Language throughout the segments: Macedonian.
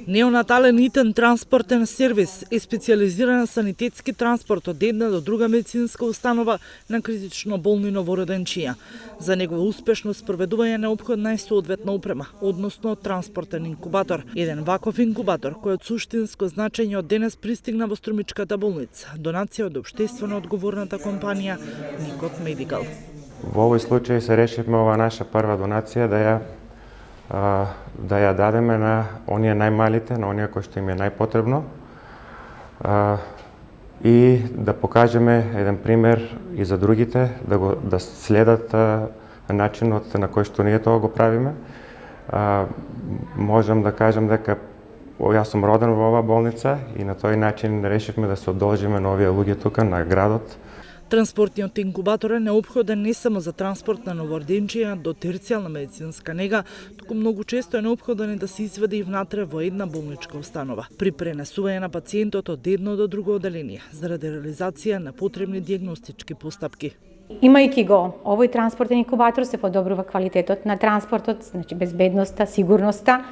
Неонатален итен транспортен сервис е специализиран санитетски транспорт од една до друга медицинска установа на критично болни новороденчија. За негова успешно спроведување е неопходна и соодветна опрема, односно транспортен инкубатор. Еден ваков инкубатор кој од суштинско значење од денес пристигна во Струмичката болница. Донација од општествено одговорната компанија Никот Медикал. Во овој случај се решивме ова наша прва донација да ја дадеме на оние најмалите, на оние кои што им е најпотребно и да покажеме еден пример и за другите, да следат начинот на кој што ние тоа го правиме. Можам да кажам дека јас сум роден во оваа болница и на тој начин решивме да се одолжиме на овие луѓе тука на градот. Транспортниот инкубатор е неопходен не само за транспорт на новороденчија до терцијална медицинска нега, туку многу често е неопходен да се изведе и внатре во една болничка установа, при пренесување на пациентот од едно до друго оделение, заради реализација на потребни дијагностички постапки. Имајќи го овој транспортен инкубатор се подобрува квалитетот на транспортот, значи безбедноста, сигурноста,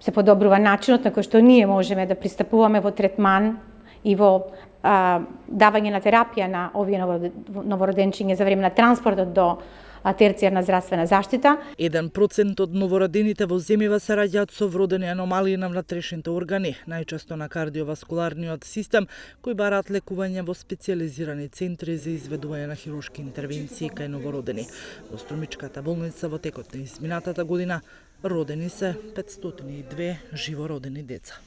се подобрува начинот на кој што ние можеме да пристапуваме во третман и во давање на терапија на овие новороденчиња за време на транспортот до терцијарна здравствена заштита. 1% од новородените во земјава се раѓаат со вродени аномалии на внатрешните органи, најчесто на кардиоваскуларниот систем, кои бараат лекување во специјализирани центри за изведување на хируршки интервенции кај новородени. Во Струмичката болница во текот на изминатата година родени се 502 живородени деца.